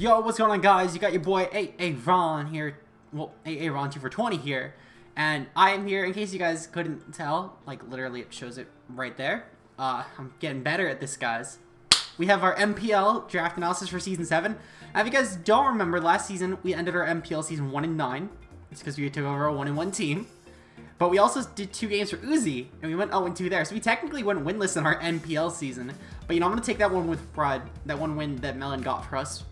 Yo, what's going on, guys? You got your boy AAron here. Well, AAron2420 here. And I am here, in case you guys couldn't tell, like literally it shows it right there. I'm getting better at this, guys. We have our MPL draft analysis for Season 7. Now, if you guys don't remember, last season we ended our MPL Season 1-9. It's because we took over a 1-1 team. But we also did 2 games for Uzi, and we went 0-2 there. So we technically went winless in our MPL season. But, you know, I'm going to take that one with pride. That one win that Melon got for us.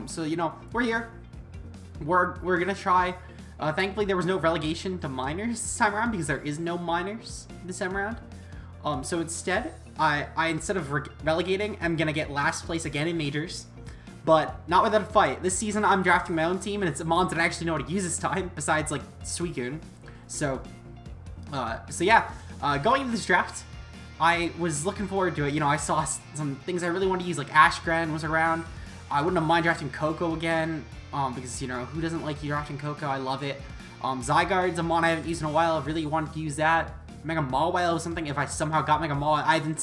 So, you know, we're here. We're going to try. Thankfully, there was no relegation to minors this time around because there is no minors this time around. So instead, I instead of relegating, I'm going to get last place again in majors. But not without a fight. This season, I'm drafting my own team, and it's a mons that I actually know how to use this time, besides, like, Suicune. So yeah, going into this draft, I was looking forward to it. You know, I saw some things I really wanted to use, like Ashgren was around. I wouldn't have mind drafting Coco again, because, you know, who doesn't like drafting Coco? I love it. Zygarde's a mon I haven't used in a while. I really wanted to use that. Mega Mawile was something. If I somehow got Mega Mawile, I've been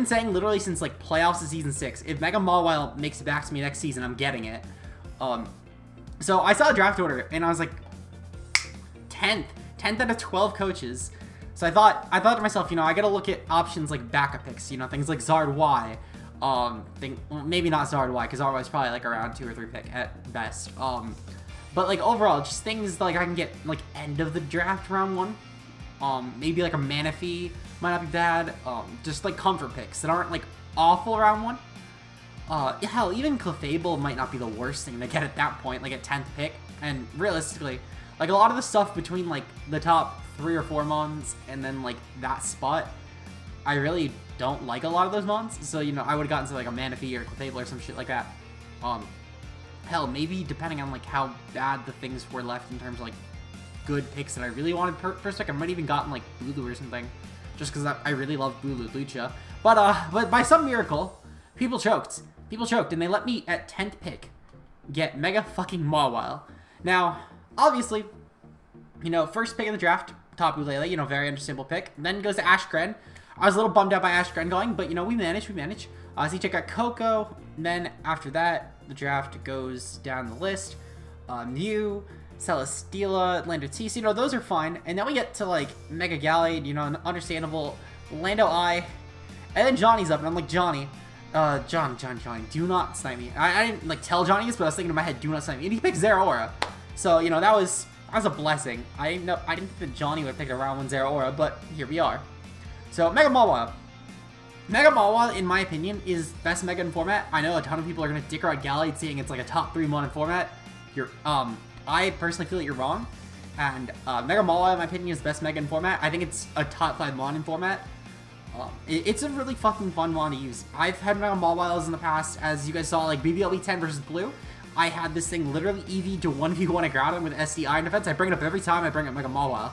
saying literally since like playoffs of Season 6, if Mega Mawile makes it back to me next season, I'm getting it. So I saw a draft order and I was like, 10th out of 12 coaches. So I thought to myself, you know, I gotta look at options like backup picks, you know, things like Zard Y. Well, maybe not Zard Y, because Zard Y is probably like around 2 or 3 pick at best. But like overall, just things like I can get like end of the draft round 1. Maybe like a Manaphy might not be bad. Just like comfort picks that aren't like awful round 1. Hell, even Clefable might not be the worst thing to get at that point, like at 10th pick. And realistically, like a lot of the stuff between like the top 3 or 4 mons and then like that spot, I really don't like a lot of those mons. So, you know, I would have gotten to like a Manaphy or Clefable or some shit like that. Hell, maybe depending on like how bad the things were left in terms of like good picks that I really wanted first pick, I might even gotten like Bulu or something, just because I really love Bulu Lucha. But by some miracle, people choked, and they let me at 10th pick get Mega fucking Mawile. Now, obviously, you know, first pick in the draft, Tapu Lele, you know, very understandable pick. Then goes to Ashgren. I was a little bummed out by Ashgren going, but you know, we managed. So you check out Coco. And then after that, the draft goes down the list. Mew, Celesteela, Lando TC, you know, those are fine. And then we get to, like, Mega Gallade, you know, an understandable Lando I. And then Johnny's up, and I'm like, Johnny, Johnny, do not snipe me. I didn't, like, tell Johnny this, but I was thinking in my head, do not snipe me. And he picked Zeraora. So, you know, that was a blessing. I didn't think that Johnny would pick a round 1 Zeraora, but here we are. So, Mega Mawile. Mega Mawile, in my opinion, is best Mega in format. I know a ton of people are going to dick around Gallade saying it's like a top 3 mon in format. I personally feel that you're wrong, and Mega Mawile, in my opinion, is best Mega in format. I think it's a top 5 mon in format. It's a really fucking fun mon to use. I've had Mega Mawiles in the past, as you guys saw, like BBLB 10 versus Blue. I had this thing literally EV to 1v1 a Groudon with SDI in defense. I bring it up every time I bring up Mega Mawile.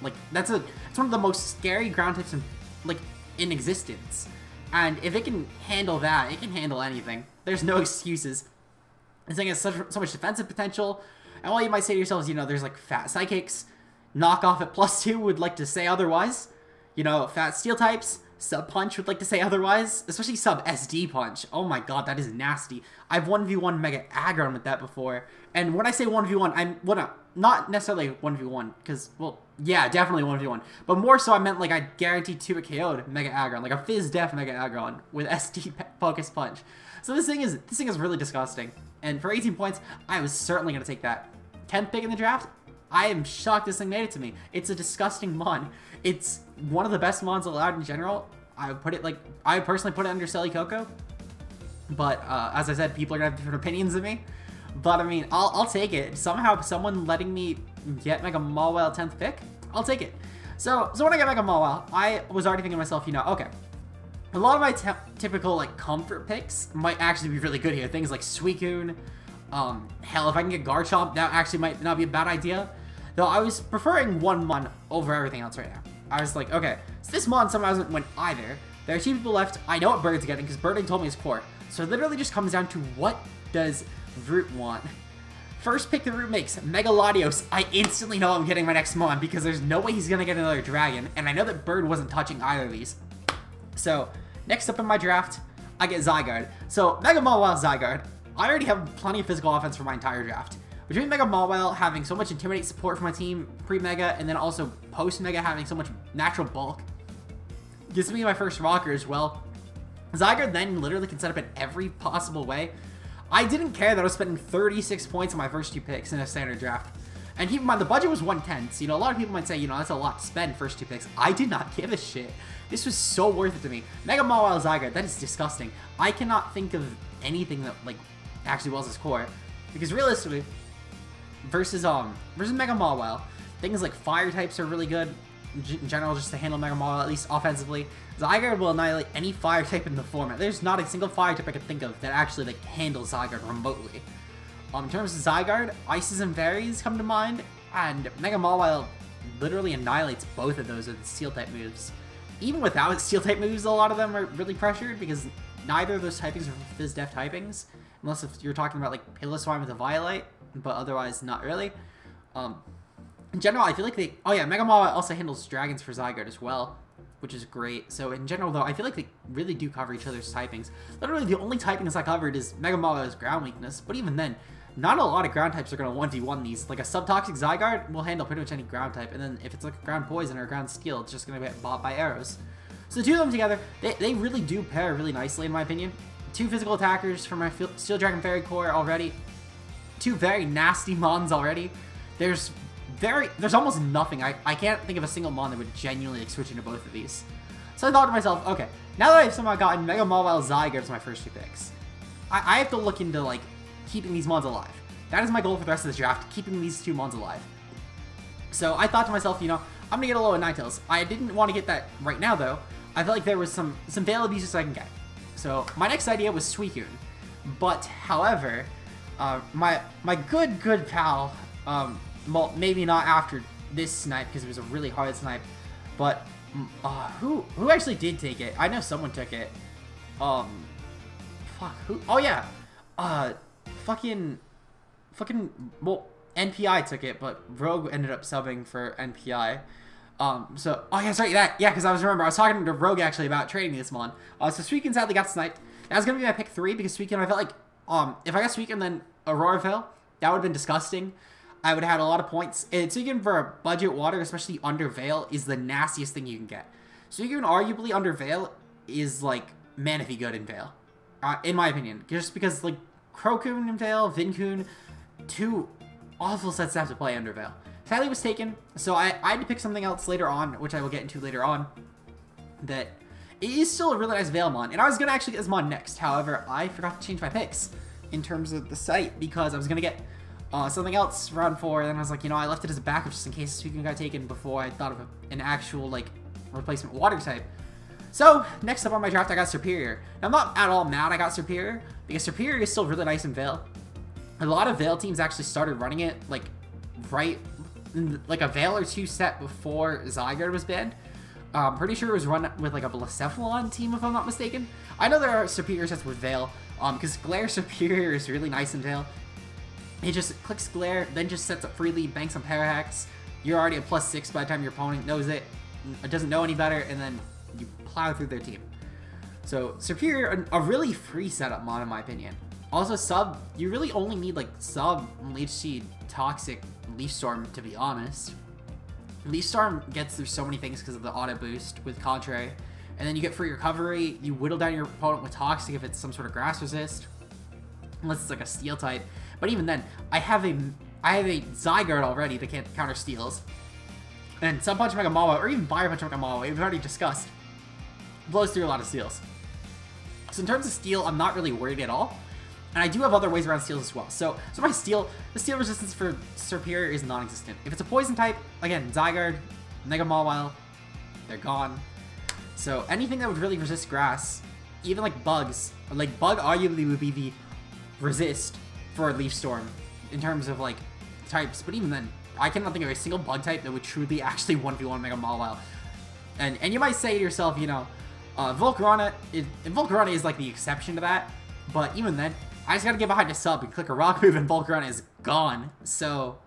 Like, it's one of the most scary ground types in existence. And if it can handle that, it can handle anything. There's no excuses. This thing has so much defensive potential. And while you might say to yourselves, you know, there's like fat psychics, knockoff at +2 would like to say otherwise. You know, fat steel types, sub punch would like to say otherwise, especially sub SD punch. Oh my god, that is nasty. I've 1v1 Mega Aggron with that before. And when I say 1v1, not necessarily 1v1, because, well, yeah, definitely 1v1. But more so, I meant like I guaranteed to a KO'd Mega Aggron, like a Fizz Def Mega Aggron with SD Focus Punch. So this thing is really disgusting. And for 18 points, I was certainly going to take that. 10th pick in the draft, I am shocked this thing made it to me. It's a disgusting mon. It's one of the best mons allowed in general. I personally put it under Selly Coco. But, as I said, people are going to have different opinions of me. But, I mean, I'll take it. Somehow, someone letting me get Mega Mawile 10th pick, I'll take it. So when I get Mega Mawile, I was already thinking to myself, you know, okay. A lot of my typical, like, comfort picks might actually be really good here. Things like Suicune. Hell, if I can get Garchomp, that actually might not be a bad idea. Though I was preferring one mon over everything else right now. I was like, okay, so this mon somehow hasn't went either. There are 2 people left. I know what Bird's getting, because Birding told me his core. So it literally just comes down to what does Root want. First pick the Root makes, Mega Latios. I instantly know I'm getting my next mon, because there's no way he's going to get another Dragon. And I know that Bird wasn't touching either of these. So, next up in my draft, I get Zygarde. So, Mega Mawile Zygarde. I already have plenty of physical offense for my entire draft. Between Mega Mawile having so much Intimidate support for my team pre-Mega, and then also post-Mega having so much natural bulk, gives me my first rocker as well. Zygarde then literally can set up in every possible way. I didn't care that I was spending 36 points on my first 2 picks in a standard draft. And keep in mind, the budget was 110, so, you know, a lot of people might say, you know, that's a lot to spend first 2 picks. I did not give a shit. This was so worth it to me. Mega Mawile Zygarde, that is disgusting. I cannot think of anything that, like, actually wells his core. Because realistically, versus Mega Mawile, things like fire types are really good in general, just to handle Mega Mawile, at least offensively. Zygarde will annihilate any fire type in the format. There's not a single fire type I could think of that actually like handles Zygarde remotely. In terms of Zygarde, Ices and Fairies come to mind, and Mega Mawile literally annihilates both of those with Steel type moves. Even without Steel type moves, a lot of them are really pressured because neither of those typings are Fizz Def typings, unless if you're talking about like Piloswine with a Violet, but otherwise not really. In general, I feel like they... Oh yeah, Mega Mawile also handles Dragons for Zygarde as well, which is great. So in general, though, I feel like they really do cover each other's typings. Literally, the only typings I covered is Mega Mawile's ground weakness, but even then, not a lot of ground types are going to 1v1 these. Like a Subtoxic Zygarde will handle pretty much any ground type, and then if it's like a ground poison or a ground steel, it's just going to get bought by arrows. So the two of them together, they really do pair really nicely, in my opinion. 2 physical attackers for my Steel Dragon Fairy core already. 2 very nasty mons already. There's almost nothing. I can't think of a single mon that would genuinely like, switch into both of these. So I thought to myself, okay, now that I've somehow gotten Mega Mawile Zygarde as my first 2 picks, I have to look into like keeping these mons alive. That is my goal for the rest of this draft, keeping these 2 mons alive. So I thought to myself, you know, I'm gonna get a low at Ninetales. I didn't want to get that right now though. I felt like there was some Veil abuses I can get. So my next idea was Suicune. But however, my good pal, well, maybe not after this snipe because it was a really hard snipe, but who actually did take it? I know someone took it. Fuck, who? Oh yeah, fucking, well, NPI took it, but Rogue ended up subbing for NPI. So, oh yeah, sorry, yeah, because I was talking to Rogue actually about trading this mon. So Suicune sadly got sniped. That was gonna be my pick 3 because Suicune, I felt like, if I got Suicune then Aurora Veil, that would have been disgusting. I would have had a lot of points. And Suicune for a budget water, especially under Veil, is the nastiest thing you can get. Suicune arguably under Veil is like Manaphy good in Veil, in my opinion. Just because like Crocoon in Veil, Vincoon, 2 awful sets to have to play under Veil. Sadly was taken, so I had to pick something else later on, which I will get into later on, that it is still a really nice Veil mon. And I was going to actually get this mon next, however, I forgot to change my picks in terms of the site because I was going to get something else for round 4, and then I was like, you know, I left it as a backup just in case Suicune got taken before I thought of an actual, like, replacement water type. So, next up on my draft, I got Superior. Now, I'm not at all mad I got Superior, because Superior is still really nice in Veil. A lot of Veil teams actually started running it, like, right, like a Veil or 2 set before Zygarde was banned. I'm pretty sure it was run with, like, a Blacephalon team, if I'm not mistaken. I know there are Superior sets with Veil, because Glare Superior is really nice in Veil. It just clicks Glare, then just sets up freely, banks on Parahax. You're already at +6 by the time your opponent knows it. It doesn't know any better, and then you plow through their team. So, Superior, a really free setup mon in my opinion. Also, sub, you really only need like sub, Leech Seed, Toxic, Leaf Storm to be honest. Leaf Storm gets through so many things because of the auto boost with Contrary. And then you get free recovery, you whittle down your opponent with Toxic if it's some sort of grass resist. Unless it's like a steel type. But even then, I have a Zygarde already that can't counter steals. And Sun Punch Mega Mawile, or even Fire Punch Mega Mawile, we've already discussed, blows through a lot of steals. So in terms of steel, I'm not really worried at all. And I do have other ways around steals as well. So my steel, the steel resistance for Superior is non-existent. If it's a poison type, again, Zygarde, Mega Mawile, they're gone. So anything that would really resist grass, even like bugs, like bug arguably would be the resist for a Leaf Storm in terms of like types, but even then, I cannot think of a single bug type that would truly actually 1v1 Mega Mawile. And you might say to yourself, you know, Volcarona is like the exception to that, but even then, I just gotta get behind a sub and click a rock move and Volcarona is gone. So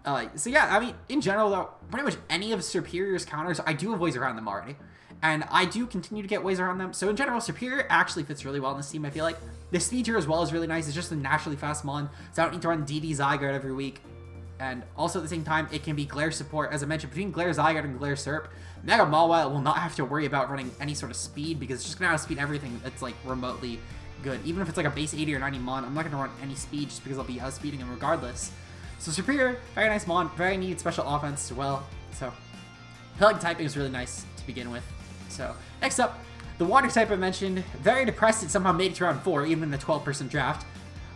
yeah, I mean, in general though, pretty much any of Superior's counters, I do have ways around them already. And I do continue to get ways around them. So in general, Superior actually fits really well in this team, I feel like. The speed tier as well is really nice. It's just a naturally fast mon, so I don't need to run DD Zygarde every week. And also at the same time, it can be Glare support. As I mentioned, between Glare Zygarde and Glare Serp, Mega Mawile will not have to worry about running any sort of speed because it's just going to outspeed everything that's like remotely good. Even if it's like a base 80 or 90 mon, I'm not going to run any speed just because I'll be outspeeding him regardless. So Superior, very nice mon, very neat special offense as well. So I feel like typing is really nice to begin with. So next up, the water type I mentioned, very depressed, it somehow made it to round 4, even in the 12-person draft.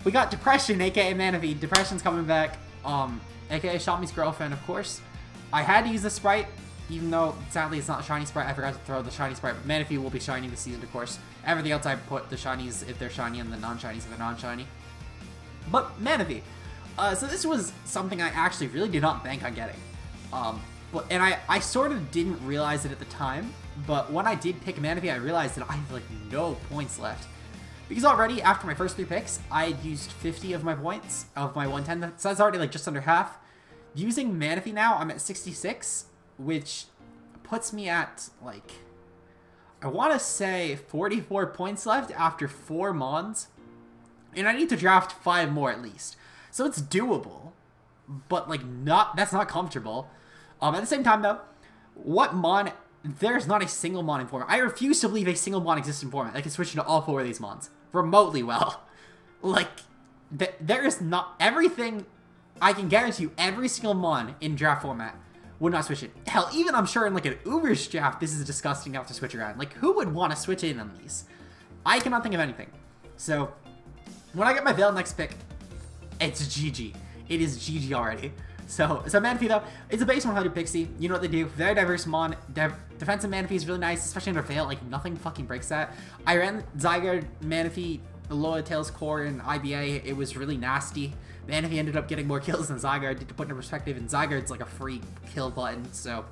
We got Depression, aka Manaphy. Depression's coming back, aka Shami's girlfriend, of course. I had to use the Sprite, even though sadly it's not a shiny Sprite. I forgot to throw the shiny Sprite, but Manaphy will be shiny this season, of course. Everything else I put the shinies if they're shiny and the non-shinies if they're non-shiny. But Manaphy. So this was something I actually really did not bank on getting. And I sort of didn't realize it at the time, but when I did pick Manaphy, I realized that I had like no points left. Because already, after my first 3 picks, I had used 50 of my points, of my 110, so that's already like just under half. Using Manaphy now, I'm at 66, which puts me at like, I want to say 44 points left after 4 mons. And I need to draft 5 more at least. So it's doable, but like that's not comfortable. At the same time though, what mon, there's not a single mon in format. I refuse to believe a single mon exists in format. I can switch into all 4 of these mons remotely well. Like, there is not, everything, I can guarantee you every single mon in draft format would not switch it. Hell, even I'm sure in like an Uber's draft, this is disgusting enough to switch around. Like, who would want to switch in on these? I cannot think of anything. So, when I get my Veil next pick, it's GG. It is GG already. So Manaphy though, it's a base 100 Pixie. You know what they do. Very diverse mon. Defensive Manaphy is really nice, especially under Veil. Like, nothing fucking breaks that. I ran Zygarde, Manaphy, Alola Tails Core, and IBA. It was really nasty. Manaphy ended up getting more kills than Zygarde, to put into perspective, and Zygarde's like a free kill button, so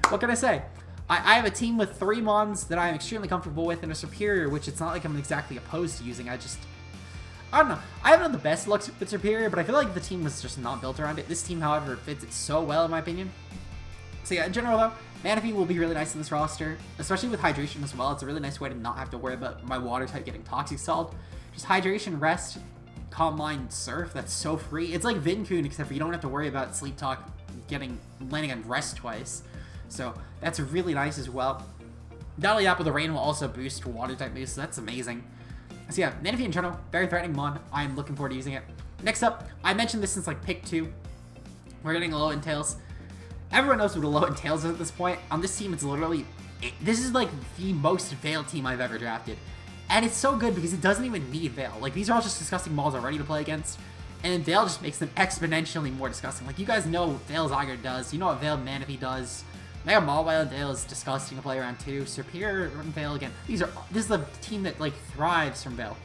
what can I say? I have a team with 3 mons that I'm extremely comfortable with, and a Superior, which it's not like I'm exactly opposed to using. I don't know. I haven't had the best luck with Superior, but I feel like the team was just not built around it. This team, however, fits it so well, in my opinion. So yeah, in general, though, Manaphy will be really nice in this roster, especially with Hydration as well. It's a really nice way to not have to worry about my water type getting Toxic Stalled. Just Hydration, Rest, Calm Mind, Surf, that's so free. It's like Vincoon, except for you don't have to worry about Sleep Talk landing on Rest twice. So that's really nice as well. Not only that, but the Rain will also boost water type moves, so that's amazing. So yeah, Manaphy in general, very threatening mon. I'm looking forward to using it. Next up, I mentioned this since like pick 2. We're getting Alolan Tails. Everyone knows what Alolan Tails is at this point. On this team, it's literally, this is like the most Veil team I've ever drafted. And it's so good because it doesn't even need Veil. Like, these are all just disgusting balls already to play against. And then Veil just makes them exponentially more disgusting. Like, you guys know what Veil Zygarde does. You know what Veil Manaphy does. Mega Mawile and Veil is disgusting to play around too. Superior and Veil again. This is a team that like thrives from Veil.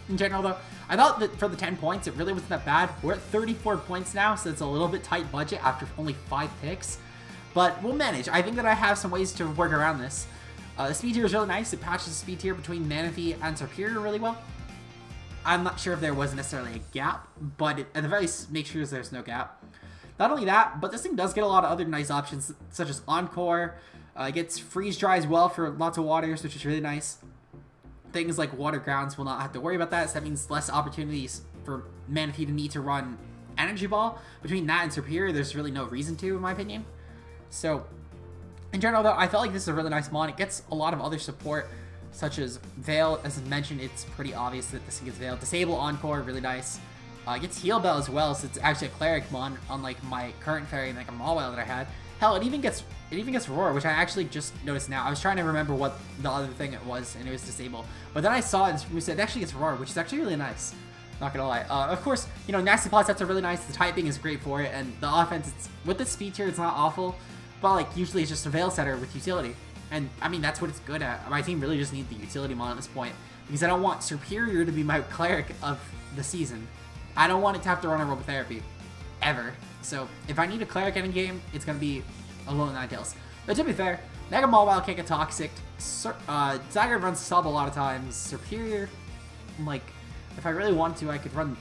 In general though, I thought that for the 10 points, it really wasn't that bad. We're at 34 points now, so it's a little bit tight budget after only 5 picks. But we'll manage. I think that I have some ways to work around this. The speed tier is really nice. It patches the speed tier between Manaphy and Superior really well. I'm not sure if there was necessarily a gap, but at the very least, make sure there's no gap. Not only that, but this thing does get a lot of other nice options, such as Encore. It gets Freeze Dry as well for lots of waters, which is really nice. Things like Water Grounds will not have to worry about that, so that means less opportunities for Manaphy to need to run Energy Ball. Between that and Superior, there's really no reason to, in my opinion. So, in general though, I felt like this is a really nice mon. It gets a lot of other support, such as Veil. As mentioned, it's pretty obvious that this thing gets Veil. Disable Encore, really nice. It gets Heal Bell as well, so it's actually a Cleric mon, unlike my current fairy, like a Mawile that I had. Hell, it even gets Roar, which I actually just noticed now. I was trying to remember what the other thing it was, and it was Disable. But then I saw it, and it actually gets Roar, which is actually really nice. Not gonna lie. Of course, you know, Nasty Plot sets are really nice. The typing is great for it, and the offense, with the speed tier, it's not awful. But like, usually it's just a Veil setter with utility. And I mean, that's what it's good at. My team really just needs the utility mon at this point, because I don't want Superior to be my Cleric of the season. I don't want it to have to run Aerobotherapy, ever. So, if I need a Cleric in a game, it's going to be Alolan Ninetales. But to be fair, Mega Mawile can't get Toxic. Zygarde runs Sub a lot of times. Superior, like, if I really wanted to, I could run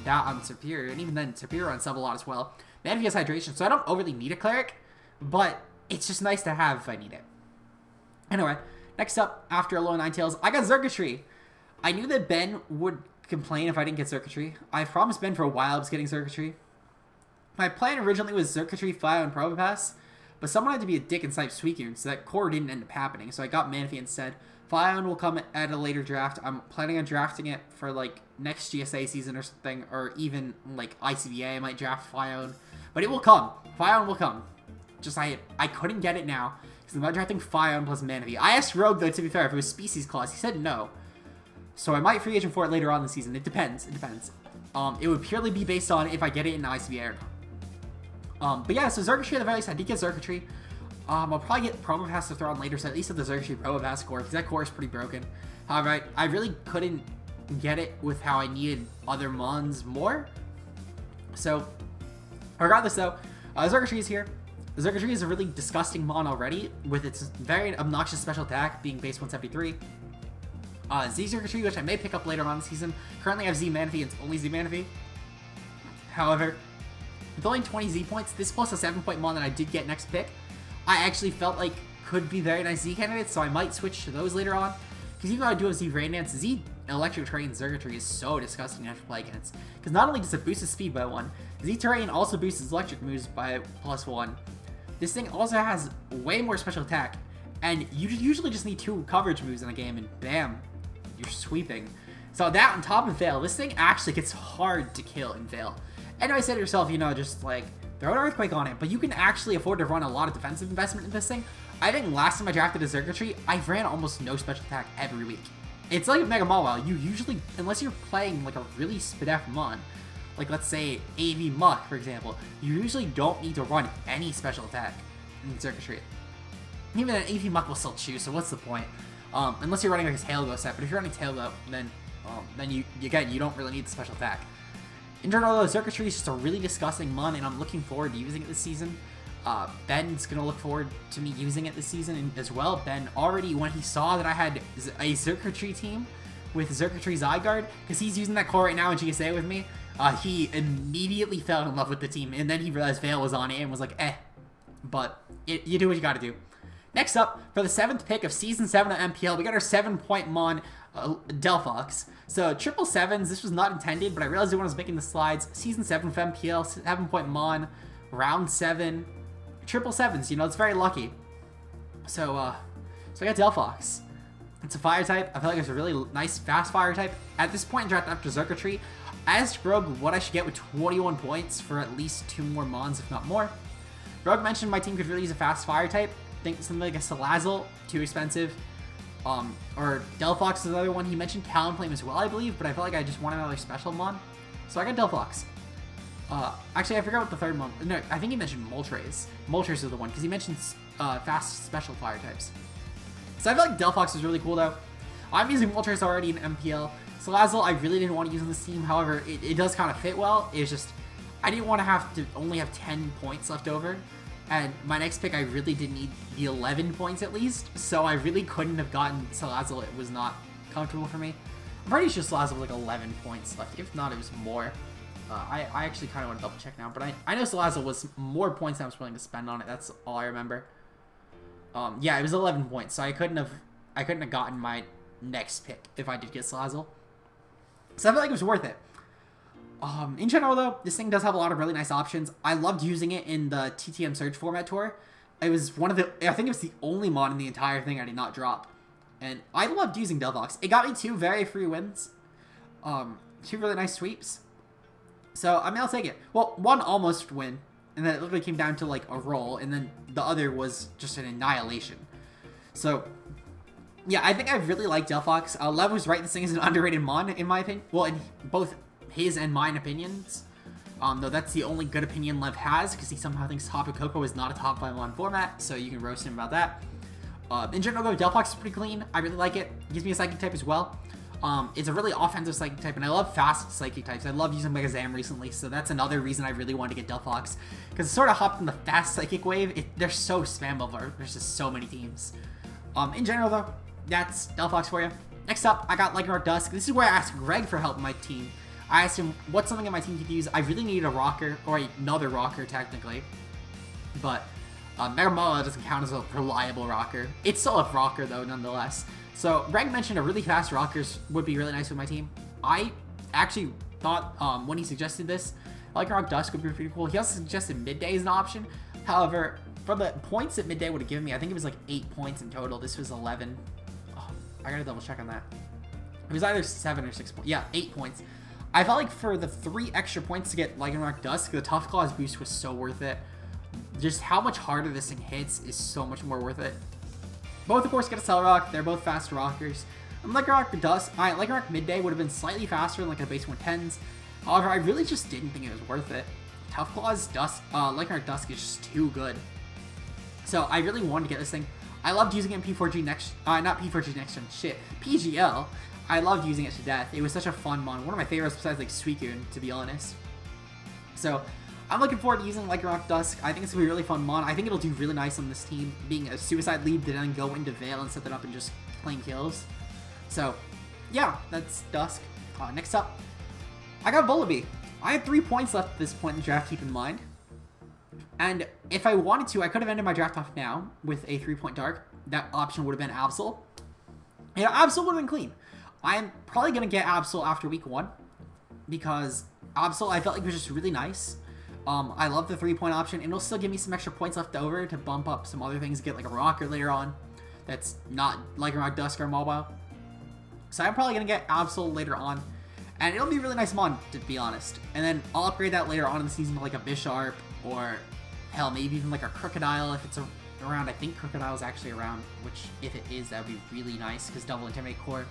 that on Superior. And even then, Superior runs Sub a lot as well. Manaphy has Hydration, so I don't overly need a Cleric, but it's just nice to have if I need it. Anyway, next up, after a low Ninetales, I got Circuitry. I knew that Ben would complain if I didn't get Circuitry. I promised Ben for a while I was getting Circuitry. My plan originally was Circuitry, Fire, and Probopass, but someone had to be a dick and snipe Suicune, so that core didn't end up happening, so I got Manaphy instead. Fion will come at a later draft. I'm planning on drafting it for, like, next GSA season or something, or even, like, ICBA. I might draft Fion, but it will come. Fion will come. Just, I couldn't get it now, because I'm not drafting Fion plus Manaphy. I asked Rogue, though, to be fair, if it was Species Clause. He said no. So I might free agent for it later on in the season. It depends. It depends. It would purely be based on if I get it in ICBA or not. But yeah, so Circuitry at the very least, I did get Circuitry. I'll probably get Probopass to throw on later, so at least have the Circuitry Probopass core, because that core is pretty broken. However, I really couldn't get it with how I needed other mons more. So, regardless though, Circuitry is here. Circuitry is a really disgusting mon already, with its very obnoxious special attack being base 173. Z Circuitry, which I may pick up later on in the season. Currently I have Z Manaphy, it's only Z Manaphy. However, with only 20 Z points, this plus a 7-point mon that I did get next pick, I actually felt like could be very nice Z candidates, so I might switch to those later on. Because even though I do have Z Rain Dance, Z Electric Terrain Circuitry is so disgusting to have to play against. Because not only does it boost his speed by 1, Z Terrain also boosts his electric moves by +1. This thing also has way more special attack, and you usually just need 2 coverage moves in a game, and bam, you're sweeping. So that on top of Veil, this thing actually gets hard to kill in Veil. And I said to yourself, you know, just like, throw an Earthquake on it, but you can actually afford to run a lot of defensive investment in this thing. I think last time I drafted a Circuitry, I ran almost no special attack every week. It's like a Mega Mawile. You usually, unless you're playing like a really SPDF mon, like let's say AV Muck, for example, you usually don't need to run any special attack in Circuitry. Even an AV Muck will still choose, so what's the point? Unless you're running like his Tailgo set, but if you're running Tailgo, then you don't really need the special attack. In general, though, Circuitry is just a really disgusting mon, and I'm looking forward to using it this season. Ben's gonna look forward to me using it this season as well. Ben already, when he saw that I had a Circuitry team with Circuitry Zygarde, because he's using that core right now in GSA with me, he immediately fell in love with the team, and then he realized Veil was on it and was like, eh. But you do what you gotta do. Next up, for the 7th pick of Season 7 of MPL, we got our 7-point mon, Delphox. So, 777s, this was not intended, but I realized it when I was making the slides. Season 7 of MPL, 7-point mon, round 7, 777s, you know, it's very lucky. So I got Delphox. It's a fire type. I feel like it's a really nice, fast fire type. At this point in draft after Circuitry, I asked Rogue what I should get with 21 points for at least 2 more mons, if not more. Rogue mentioned my team could really use a fast fire type. I think something like a Salazzle, too expensive. Or Delphox is another one. He mentioned Talonflame as well, I believe, but I felt like I just wanted another special mon. So I got Delphox. Actually, I forgot what the third one. No, I think he mentioned Moltres. Moltres is the one, because he mentioned fast special fire types. So I feel like Delphox is really cool, though. I'm using Moltres already in MPL. Salazzle, I really didn't want to use on this team. However, it does kind of fit well. It's just, I didn't want to have to only have 10 points left over. And my next pick, I really did need the 11 points at least. So I really couldn't have gotten Salazzle. It was not comfortable for me. I'm pretty sure Salazzle was like 11 points left. If not, it was more. I actually kind of want to double check now. But I know Salazzle was more points than I was willing to spend on it. That's all I remember. Yeah, it was 11 points. So I couldn't have gotten my next pick if I did get Salazzle. So I feel like it was worth it. In general, though, this thing does have a lot of really nice options. I loved using it in the TTM Search Format Tour. It was one of the, I think it was the only mod in the entire thing I did not drop. And I loved using Delphox. It got me 2 very free wins. 2 really nice sweeps. So, I mean, I'll take it. Well, 1 almost win. And then it literally came down to, like, a roll. And then the other was just an annihilation. So, yeah, I think I really like Delphox. Lev was right. This thing is an underrated mon, in my opinion. Well, in both his and mine opinions. Though that's the only good opinion Lev has, because he somehow thinks Tapu Koko is not a top 5 mon format, so you can roast him about that. In general, though, Delphox is pretty clean. I really like it. It gives me a Psychic type as well. It's a really offensive Psychic type, and I love fast Psychic types. I love using Mega Zam recently, so that's another reason I really wanted to get Delphox, because it sort of hopped in the fast Psychic wave. They're so spammable. There's just so many teams. In general, though, that's Delphox for you. Next up, I got Lycanroc Dusk. This is where I asked Greg for help in my team. I asked him what's something in my team could use. I really needed a rocker, or another rocker technically. But Mega Mawile doesn't count as a reliable rocker. It's still a rocker, though, nonetheless. So, Greg mentioned a really fast rockers would be really nice with my team. I actually thought, when he suggested this, Lycanroc Dusk would be pretty cool. He also suggested Midday as an option. However, for the points that Midday would have given me, I think it was like 8 points in total. This was 11. Oh, I gotta double check on that. It was either 7 or 6 points. Yeah, 8 points. I felt like for the 3 extra points to get Lycanroc Dusk, the Tough Claws boost was so worth it. Just how much harder this thing hits is so much more worth it. Both, of course, get a Cell Rock. They're both fast rockers. Lycanroc Dusk, Lycanroc Midday would have been slightly faster than like a base 110s. However, I really just didn't think it was worth it. Tough Claws Dusk, Lycanroc Dusk is just too good. So I really wanted to get this thing. I loved using it in P4G next, not P4G next gen, shit, PGL. I loved using it to death. It was such a fun mon. One of my favorites besides like Suicune, to be honest. So I'm looking forward to using Lycanroc Dusk. I think it's gonna be a really fun mon. I think it'll do really nice on this team, being a suicide lead to then go into Veil and set that up and just claim kills. So yeah, that's Dusk. Next up, I got Vullaby. I had 3 points left at this point in the draft, keep in mind. And if I wanted to, I could have ended my draft off now with a 3-point Dark. That option would have been Absol. Yeah, Absol would have been clean. I'm probably going to get Absol after week 1. Because Absol, I felt like it was just really nice. I love the 3-point option. And it'll still give me some extra points left over to bump up some other things. Get like a Rocker later on. That's not Lycanroc Dusk or Mobile. So I'm probably going to get Absol later on. And it'll be a really nice mon, to be honest. And then I'll upgrade that later on in the season to like a Bisharp. Or hell, maybe even like a Crocodile if it's around. I think Crocodile is actually around, which if it is, that would be really nice because double Intimidate Core.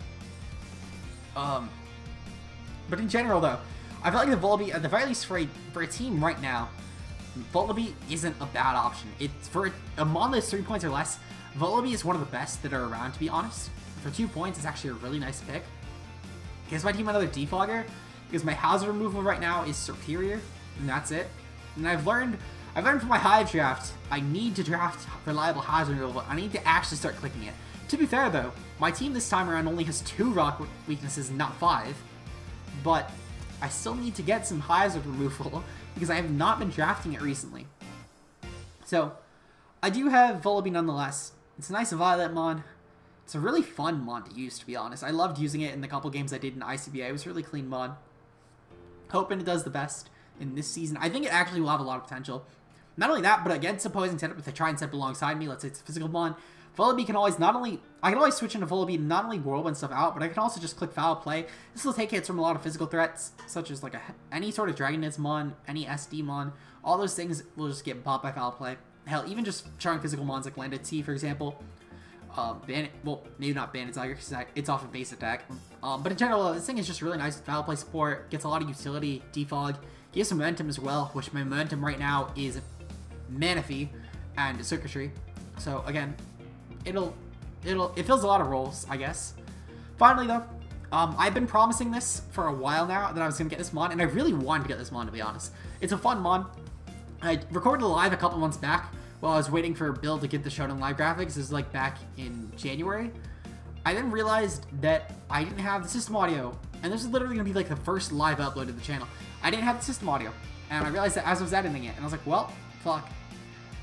But in general though, I feel like the Vullaby, at the very least for a team right now, Vullaby isn't a bad option. It's for a mon that's 3 points or less, Vullaby is one of the best that are around, to be honest. For 2 points, it's actually a really nice pick. Gives my team another Defogger, because my hazard removal right now is superior, and that's it. And I've learned from my Hive draft, I need to draft reliable hazard removal. I need to actually start clicking it. To be fair though, my team this time around only has 2 rock weaknesses, not 5. But I still need to get some hazard removal because I have not been drafting it recently. So I do have Vullaby nonetheless. It's a nice Violet mon. It's a really fun mon to use, to be honest. I loved using it in the couple games I did in ICBA. It was a really clean mon. Hoping it does the best in this season. I think it actually will have a lot of potential. Not only that, but against opposing setup, if they try and set up alongside me, let's say it's a physical mon, Vullaby can always I can always switch into Vullaby and not only whirlwind stuff out, but I can also just click Foul Play. This will take hits from a lot of physical threats, such as like any sort of Dragon Dance mon, any SD mon. All those things will just get popped by Foul Play. Hell, even just charring physical mons like Landed T, for example. Bandit, well, maybe not Bandit Tiger because it's off of base attack. But in general, this thing is just really nice with Foul Play support. Gets a lot of utility, defog. He has some momentum as well, which my momentum right now is Manaphy and Circuitry. So again, it fills a lot of roles, I guess. Finally though, I've been promising this for a while now that I was gonna get this mon, and I really wanted to get this mon, to be honest. It's a fun mon. I recorded a live a couple months back while I was waiting for Bill to get the Shonen Live graphics. This is like back in January. I then realized that I didn't have the system audio, and this is literally gonna be like the first live upload to the channel. I didn't have the system audio, and I realized that as I was editing it, and I was like, well, fuck.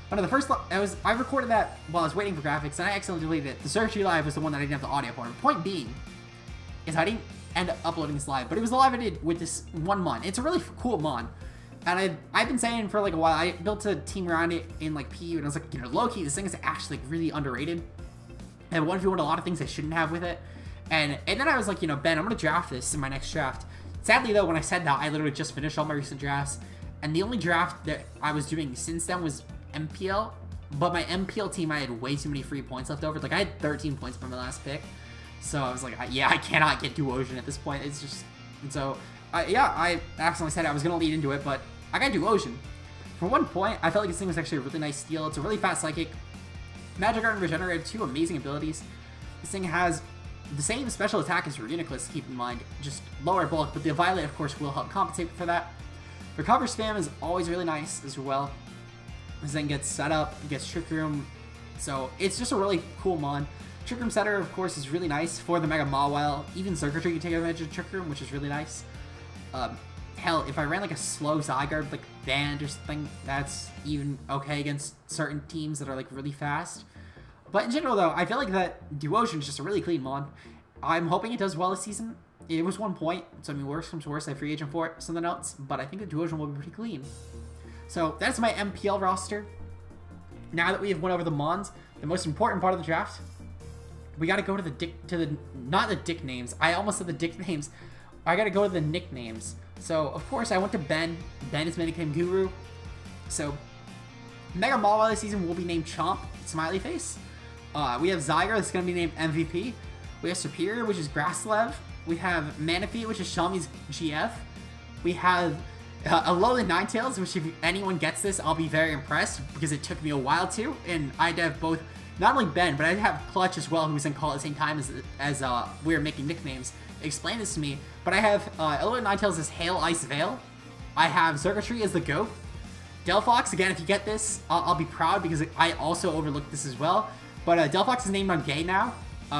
One of the first, I recorded that while I was waiting for graphics, and I accidentally deleted it. The Searchy Live was the one that I didn't have the audio for. The point being is I didn't end up uploading this live, but it was the live I did with this one mon. It's a really cool mon, and I've been saying for like a while. I built a team around it in like PU, and I was like, you know, low key, this thing is actually like really underrated. And 1v1 a lot of things I shouldn't have with it, and then I was like, you know, Ben, I'm gonna draft this in my next draft. Sadly though, when I said that, I literally just finished all my recent drafts, and the only draft that I was doing since then was MPL, but my MPL team, I had way too many free points left over. Like, I had 13 points from my last pick, so I was like, yeah, I cannot get Duosion at this point. It's just, and so, yeah, I accidentally said I was going to lead into it, but I got Duosion. For one point, I felt like this thing was actually a really nice steal. It's a really fast Psychic. Magic Art and Regenerate, 2 amazing abilities. This thing has the same special attack as Reuniclus, keep in mind, just lower bulk, but the Violet, of course, will help compensate for that. Recover Spam is always really nice as well. This thing gets set up, gets Trick Room, so it's just a really cool mon. Trick Room Setter, of course, is really nice for the Mega Mawile. Even Circuitry can take advantage of Trick Room, which is really nice. hell, if I ran like a slow Zygarde, like Band or something, that's even okay against certain teams that are like really fast. But in general though, I feel like that Duosion is just a really clean mon. I'm hoping it does well this season. It was 1 point, so I mean, worst comes to worst, I free agent for it, something else. But I think the Duosion will be pretty clean. So that's my MPL roster. Now that we have went over the mons, the most important part of the draft, we got to go to the not the dick names. I almost said the dick names. I got to go to the nicknames. So of course I went to Ben. Ben is Minicame Guru. So Mega Mawile this season will be named Chomp, smiley face. We have Zygar that's going to be named MVP. We have Superior, which is Grasslev. We have Manaphy, which is Xiaomi's GF. We have Alolan Ninetales, which if anyone gets this, I'll be very impressed because it took me a while to. And I'd have both, not only Ben, but I'd have Clutch as well, who was in call at the same time as we were making nicknames, explain this to me. But I have Alolan Ninetales as Hail Ice Veil. I have Xurkitree as the GOAT. Delphox, again, if you get this, I'll be proud because I also overlooked this as well. But Delphox is named on Gay now.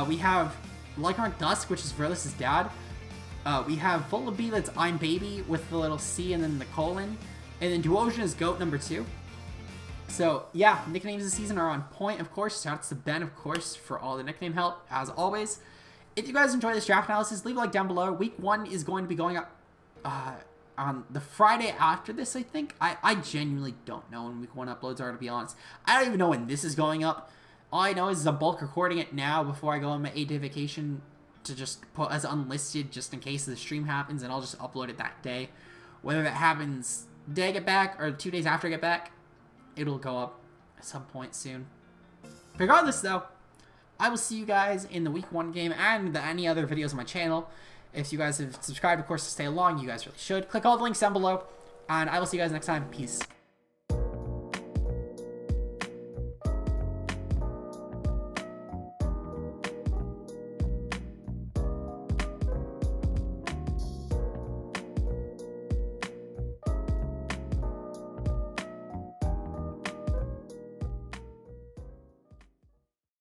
We have Lycanroc Dusk, which is Verlis' dad. We have Vullaby, that's I'm Baby, with the little C and then the colon. And then Duosion is GOAT number 2. So, yeah, nicknames this season are on point, of course. Shoutouts to Ben, of course, for all the nickname help, as always. If you guys enjoy this draft analysis, leave a like down below. Week 1 is going to be going up on the Friday after this, I think. I genuinely don't know when Week 1 uploads are, to be honest. I don't even know when this is going up. All I know is I'm bulk recording it now before I go on my 8-day vacation to just put as unlisted just in case the stream happens, and I'll just upload it that day. Whether that happens the day I get back or 2 days after I get back, it'll go up at some point soon. Regardless though, I will see you guys in the Week 1 game and any other videos on my channel. If you guys have subscribed, of course, to stay along, you guys really should. Click all the links down below, and I will see you guys next time. Peace.